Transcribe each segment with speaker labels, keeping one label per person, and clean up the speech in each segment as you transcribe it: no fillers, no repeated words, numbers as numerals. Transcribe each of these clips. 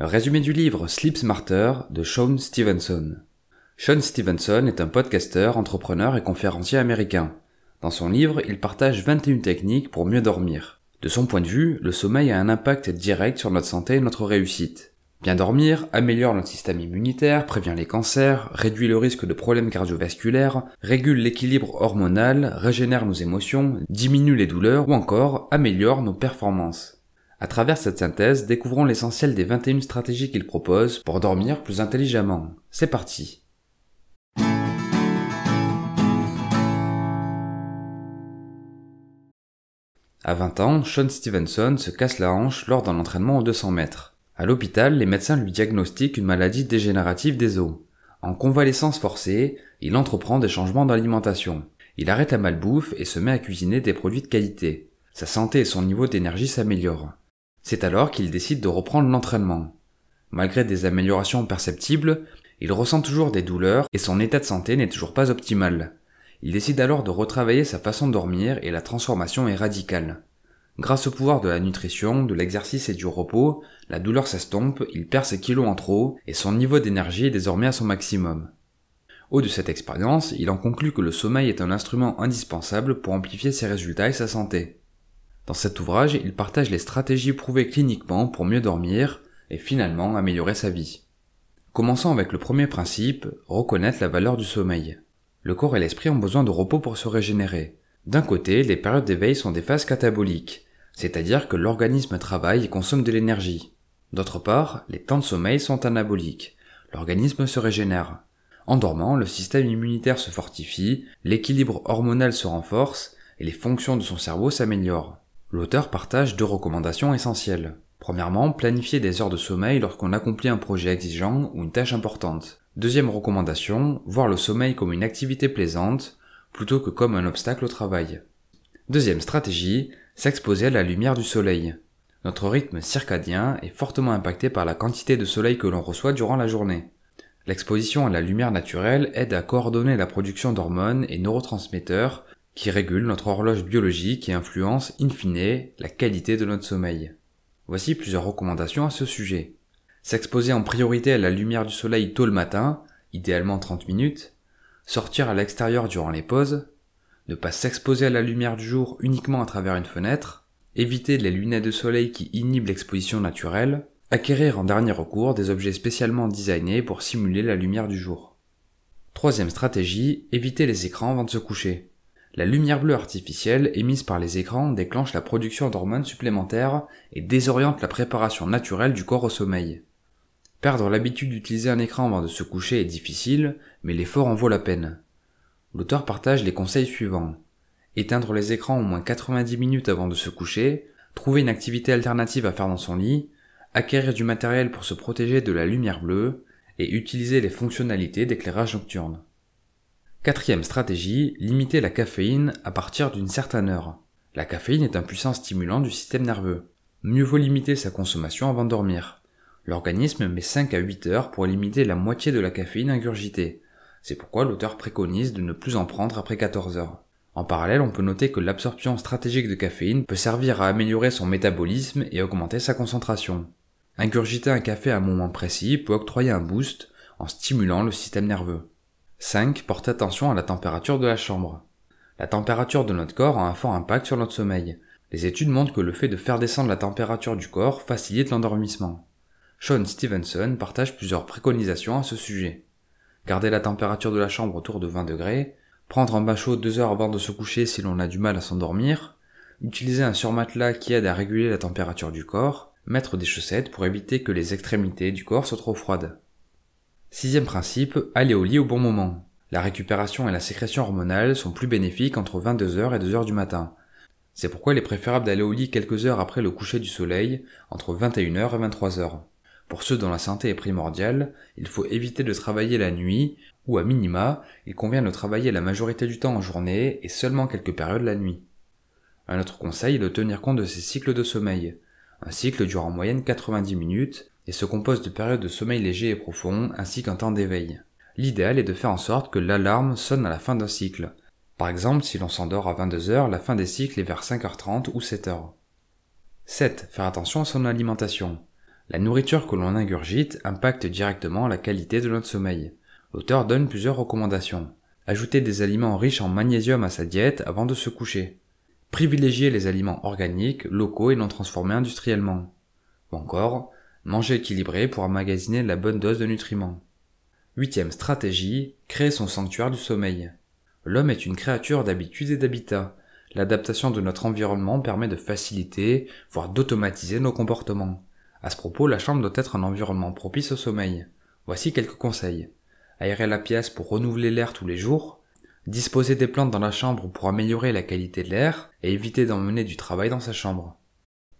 Speaker 1: Résumé du livre Sleep Smarter de Shawn Stevenson. Shawn Stevenson est un podcasteur, entrepreneur et conférencier américain. Dans son livre, il partage 21 techniques pour mieux dormir. De son point de vue, le sommeil a un impact direct sur notre santé et notre réussite. Bien dormir améliore notre système immunitaire, prévient les cancers, réduit le risque de problèmes cardiovasculaires, régule l'équilibre hormonal, régénère nos émotions, diminue les douleurs ou encore améliore nos performances. À travers cette synthèse, découvrons l'essentiel des 21 stratégies qu'il propose pour dormir plus intelligemment. C'est parti! À 20 ans, Shawn Stevenson se casse la hanche lors d'un entraînement aux 200 mètres. À l'hôpital, les médecins lui diagnostiquent une maladie dégénérative des os. En convalescence forcée, il entreprend des changements d'alimentation. Il arrête la malbouffe et se met à cuisiner des produits de qualité. Sa santé et son niveau d'énergie s'améliorent. C'est alors qu'il décide de reprendre l'entraînement. Malgré des améliorations perceptibles, il ressent toujours des douleurs et son état de santé n'est toujours pas optimal. Il décide alors de retravailler sa façon de dormir et la transformation est radicale. Grâce au pouvoir de la nutrition, de l'exercice et du repos, la douleur s'estompe, il perd ses kilos en trop et son niveau d'énergie est désormais à son maximum. Au de cette expérience, il en conclut que le sommeil est un instrument indispensable pour amplifier ses résultats et sa santé. Dans cet ouvrage, il partage les stratégies prouvées cliniquement pour mieux dormir et finalement améliorer sa vie. Commençons avec le premier principe, reconnaître la valeur du sommeil. Le corps et l'esprit ont besoin de repos pour se régénérer. D'un côté, les périodes d'éveil sont des phases cataboliques, c'est-à-dire que l'organisme travaille et consomme de l'énergie. D'autre part, les temps de sommeil sont anaboliques. L'organisme se régénère. En dormant, le système immunitaire se fortifie, l'équilibre hormonal se renforce et les fonctions de son cerveau s'améliorent. L'auteur partage deux recommandations essentielles. Premièrement, planifier des heures de sommeil lorsqu'on accomplit un projet exigeant ou une tâche importante. Deuxième recommandation, voir le sommeil comme une activité plaisante plutôt que comme un obstacle au travail. Deuxième stratégie, s'exposer à la lumière du soleil. Notre rythme circadien est fortement impacté par la quantité de soleil que l'on reçoit durant la journée. L'exposition à la lumière naturelle aide à coordonner la production d'hormones et neurotransmetteurs qui régulent notre horloge biologique et influencent in fine la qualité de notre sommeil. Voici plusieurs recommandations à ce sujet. S'exposer en priorité à la lumière du soleil tôt le matin, idéalement 30 minutes, sortir à l'extérieur durant les pauses, ne pas s'exposer à la lumière du jour uniquement à travers une fenêtre, éviter les lunettes de soleil qui inhibent l'exposition naturelle, acquérir en dernier recours des objets spécialement designés pour simuler la lumière du jour. Troisième stratégie, éviter les écrans avant de se coucher. La lumière bleue artificielle émise par les écrans déclenche la production d'hormones supplémentaires et désoriente la préparation naturelle du corps au sommeil. Perdre l'habitude d'utiliser un écran avant de se coucher est difficile, mais l'effort en vaut la peine. L'auteur partage les conseils suivants. Éteindre les écrans au moins 90 minutes avant de se coucher, trouver une activité alternative à faire dans son lit, acquérir du matériel pour se protéger de la lumière bleue et utiliser les fonctionnalités d'éclairage nocturne. Quatrième stratégie, limiter la caféine à partir d'une certaine heure. La caféine est un puissant stimulant du système nerveux. Mieux vaut limiter sa consommation avant de dormir. L'organisme met 5 à 8 heures pour éliminer la moitié de la caféine ingurgitée. C'est pourquoi l'auteur préconise de ne plus en prendre après 14 heures. En parallèle, on peut noter que l'absorption stratégique de caféine peut servir à améliorer son métabolisme et augmenter sa concentration. Ingurgiter un café à un moment précis peut octroyer un boost en stimulant le système nerveux. 5. Portez attention à la température de la chambre. La température de notre corps a un fort impact sur notre sommeil. Les études montrent que le fait de faire descendre la température du corps facilite l'endormissement. Shawn Stevenson partage plusieurs préconisations à ce sujet. Garder la température de la chambre autour de 20 degrés, prendre un bain chaud 2 heures avant de se coucher si l'on a du mal à s'endormir, utiliser un surmatelas qui aide à réguler la température du corps, mettre des chaussettes pour éviter que les extrémités du corps soient trop froides. Sixième principe, aller au lit au bon moment. La récupération et la sécrétion hormonale sont plus bénéfiques entre 22h et 2h du matin. C'est pourquoi il est préférable d'aller au lit quelques heures après le coucher du soleil, entre 21h et 23h. Pour ceux dont la santé est primordiale, il faut éviter de travailler la nuit, ou à minima, il convient de travailler la majorité du temps en journée et seulement quelques périodes la nuit. Un autre conseil est de tenir compte de ses cycles de sommeil. Un cycle dure en moyenne 90 minutes, et se compose de périodes de sommeil léger et profond ainsi qu'un temps d'éveil. L'idéal est de faire en sorte que l'alarme sonne à la fin d'un cycle. Par exemple, si l'on s'endort à 22h, la fin des cycles est vers 5h30 ou 7h. 7. Faire attention à son alimentation. La nourriture que l'on ingurgite impacte directement la qualité de notre sommeil. L'auteur donne plusieurs recommandations. Ajouter des aliments riches en magnésium à sa diète avant de se coucher. Privilégier les aliments organiques, locaux et non transformés industriellement. Ou encore, manger équilibré pour emmagasiner la bonne dose de nutriments. 8e stratégie, créer son sanctuaire du sommeil. L'homme est une créature d'habitude et d'habitat. L'adaptation de notre environnement permet de faciliter, voire d'automatiser nos comportements. À ce propos, la chambre doit être un environnement propice au sommeil. Voici quelques conseils. Aérer la pièce pour renouveler l'air tous les jours, disposer des plantes dans la chambre pour améliorer la qualité de l'air et éviter d'emmener du travail dans sa chambre.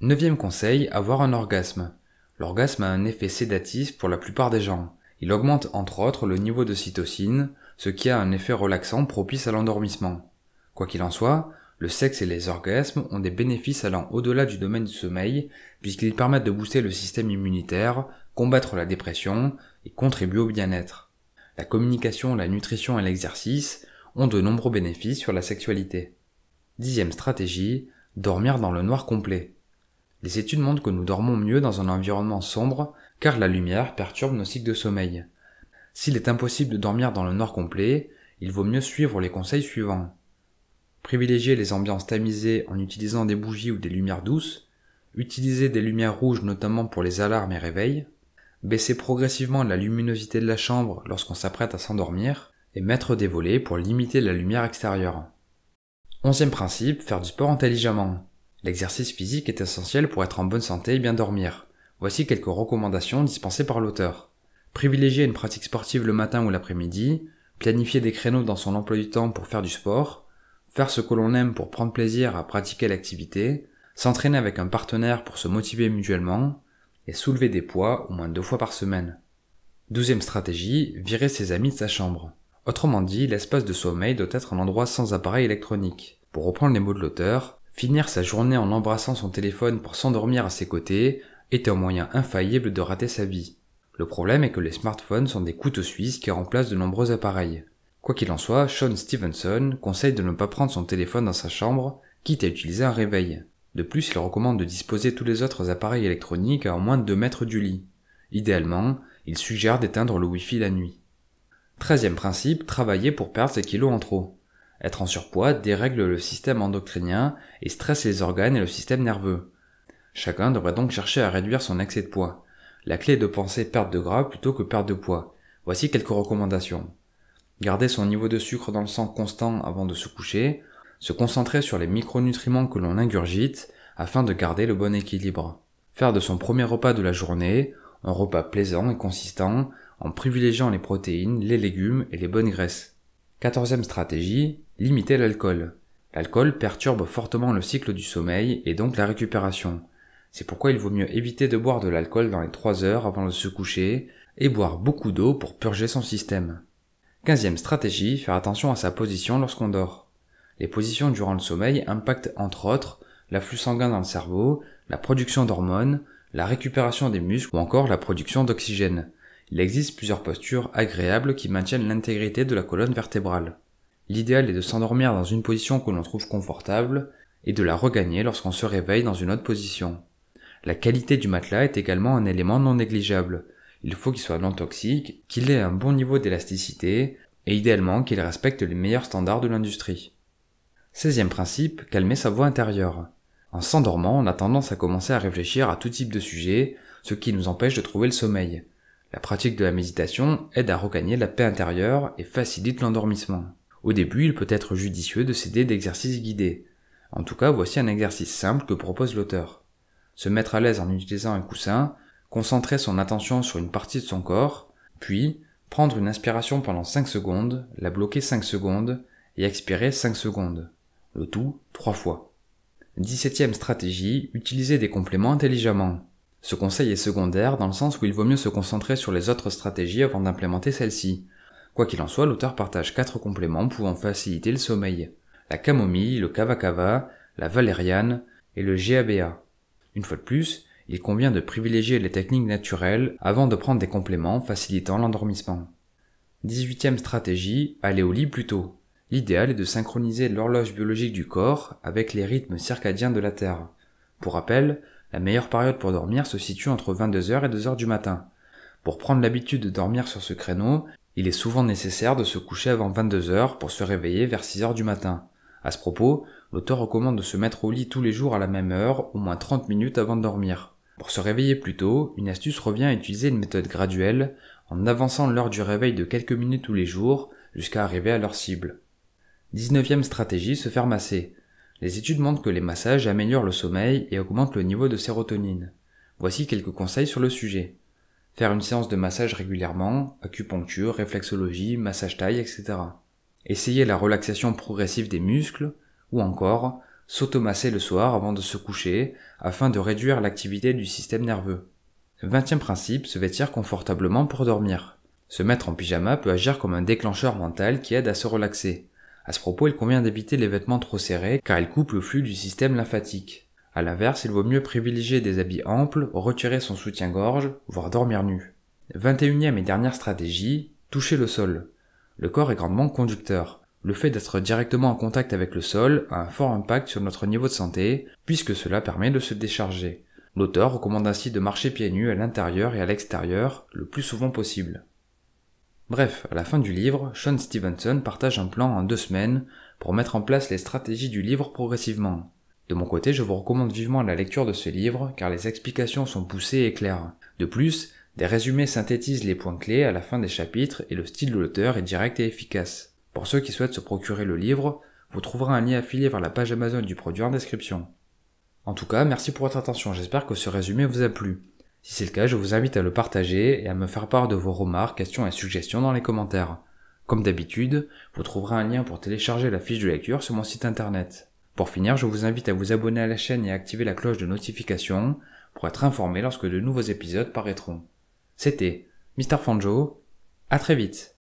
Speaker 1: 9e conseil, avoir un orgasme. L'orgasme a un effet sédatif pour la plupart des gens. Il augmente entre autres le niveau de cytocine, ce qui a un effet relaxant propice à l'endormissement. Quoi qu'il en soit, le sexe et les orgasmes ont des bénéfices allant au-delà du domaine du sommeil, puisqu'ils permettent de booster le système immunitaire, combattre la dépression et contribuer au bien-être. La communication, la nutrition et l'exercice ont de nombreux bénéfices sur la sexualité. 10e stratégie, dormir dans le noir complet. Les études montrent que nous dormons mieux dans un environnement sombre car la lumière perturbe nos cycles de sommeil. S'il est impossible de dormir dans le noir complet, il vaut mieux suivre les conseils suivants. Privilégier les ambiances tamisées en utilisant des bougies ou des lumières douces, utiliser des lumières rouges notamment pour les alarmes et réveils, baisser progressivement la luminosité de la chambre lorsqu'on s'apprête à s'endormir, et mettre des volets pour limiter la lumière extérieure. 11e principe, faire du sport intelligemment. L'exercice physique est essentiel pour être en bonne santé et bien dormir. Voici quelques recommandations dispensées par l'auteur. Privilégier une pratique sportive le matin ou l'après-midi, planifier des créneaux dans son emploi du temps pour faire du sport, faire ce que l'on aime pour prendre plaisir à pratiquer l'activité, s'entraîner avec un partenaire pour se motiver mutuellement, et soulever des poids au moins 2 fois par semaine. 12e stratégie, virer ses amis de sa chambre. Autrement dit, l'espace de sommeil doit être un endroit sans appareil électronique. Pour reprendre les mots de l'auteur, finir sa journée en embrassant son téléphone pour s'endormir à ses côtés est un moyen infaillible de rater sa vie. Le problème est que les smartphones sont des couteaux suisses qui remplacent de nombreux appareils. Quoi qu'il en soit, Shawn Stevenson conseille de ne pas prendre son téléphone dans sa chambre, quitte à utiliser un réveil. De plus, il recommande de disposer tous les autres appareils électroniques à moins de 2 mètres du lit. Idéalement, il suggère d'éteindre le Wi-Fi la nuit. 13e principe, travailler pour perdre ses kilos en trop. Être en surpoids dérègle le système endocrinien et stresse les organes et le système nerveux. Chacun devrait donc chercher à réduire son excès de poids. La clé est de penser perte de gras plutôt que perte de poids. Voici quelques recommandations. Garder son niveau de sucre dans le sang constant avant de se coucher, se concentrer sur les micronutriments que l'on ingurgite afin de garder le bon équilibre. Faire de son premier repas de la journée un repas plaisant et consistant en privilégiant les protéines, les légumes et les bonnes graisses. 14e stratégie, limiter l'alcool. L'alcool perturbe fortement le cycle du sommeil et donc la récupération. C'est pourquoi il vaut mieux éviter de boire de l'alcool dans les 3 heures avant de se coucher et boire beaucoup d'eau pour purger son système. 15e stratégie, faire attention à sa position lorsqu'on dort. Les positions durant le sommeil impactent entre autres l'afflux sanguin dans le cerveau, la production d'hormones, la récupération des muscles ou encore la production d'oxygène. Il existe plusieurs postures agréables qui maintiennent l'intégrité de la colonne vertébrale. L'idéal est de s'endormir dans une position que l'on trouve confortable et de la regagner lorsqu'on se réveille dans une autre position. La qualité du matelas est également un élément non négligeable. Il faut qu'il soit non toxique, qu'il ait un bon niveau d'élasticité et idéalement qu'il respecte les meilleurs standards de l'industrie. 16e principe, calmer sa voix intérieure. En s'endormant, on a tendance à commencer à réfléchir à tout type de sujet, ce qui nous empêche de trouver le sommeil. La pratique de la méditation aide à regagner la paix intérieure et facilite l'endormissement. Au début, il peut être judicieux de s'aider d'exercices guidés. En tout cas, voici un exercice simple que propose l'auteur. Se mettre à l'aise en utilisant un coussin, concentrer son attention sur une partie de son corps, puis prendre une inspiration pendant 5 secondes, la bloquer 5 secondes et expirer 5 secondes. Le tout 3 fois. 17e stratégie, utiliser des compléments intelligemment. Ce conseil est secondaire dans le sens où il vaut mieux se concentrer sur les autres stratégies avant d'implémenter celle-ci. Quoi qu'il en soit, l'auteur partage 4 compléments pouvant faciliter le sommeil. La camomille, le kava kava, la valériane et le GABA. Une fois de plus, il convient de privilégier les techniques naturelles avant de prendre des compléments facilitant l'endormissement. 18e stratégie, aller au lit plus tôt. L'idéal est de synchroniser l'horloge biologique du corps avec les rythmes circadiens de la Terre. Pour rappel, La meilleure période pour dormir se situe entre 22h et 2h du matin. Pour prendre l'habitude de dormir sur ce créneau, il est souvent nécessaire de se coucher avant 22h pour se réveiller vers 6h du matin. À ce propos, l'auteur recommande de se mettre au lit tous les jours à la même heure, au moins 30 minutes avant de dormir. Pour se réveiller plus tôt, une astuce revient à utiliser une méthode graduelle, en avançant l'heure du réveil de quelques minutes tous les jours, jusqu'à arriver à l'heure cible. 19e stratégie, se faire masser. Les études montrent que les massages améliorent le sommeil et augmentent le niveau de sérotonine. Voici quelques conseils sur le sujet. Faire une séance de massage régulièrement, acupuncture, réflexologie, massage taille, etc. Essayer la relaxation progressive des muscles, ou encore s'automasser le soir avant de se coucher afin de réduire l'activité du système nerveux. 20e principe, se vêtir confortablement pour dormir. Se mettre en pyjama peut agir comme un déclencheur mental qui aide à se relaxer. À ce propos, il convient d'éviter les vêtements trop serrés car ils coupent le flux du système lymphatique. A l'inverse, il vaut mieux privilégier des habits amples, retirer son soutien-gorge, voire dormir nu. 21e et dernière stratégie, toucher le sol. Le corps est grandement conducteur. Le fait d'être directement en contact avec le sol a un fort impact sur notre niveau de santé, puisque cela permet de se décharger. L'auteur recommande ainsi de marcher pieds nus à l'intérieur et à l'extérieur, le plus souvent possible. Bref, à la fin du livre, Shawn Stevenson partage un plan en 2 semaines pour mettre en place les stratégies du livre progressivement. De mon côté, je vous recommande vivement la lecture de ce livre car les explications sont poussées et claires. De plus, des résumés synthétisent les points clés à la fin des chapitres et le style de l'auteur est direct et efficace. Pour ceux qui souhaitent se procurer le livre, vous trouverez un lien affilié vers la page Amazon du produit en description. En tout cas, merci pour votre attention, j'espère que ce résumé vous a plu. Si c'est le cas, je vous invite à le partager et à me faire part de vos remarques, questions et suggestions dans les commentaires. Comme d'habitude, vous trouverez un lien pour télécharger la fiche de lecture sur mon site internet. Pour finir, je vous invite à vous abonner à la chaîne et à activer la cloche de notification pour être informé lorsque de nouveaux épisodes paraîtront. C'était Mr. Fanjo, à très vite.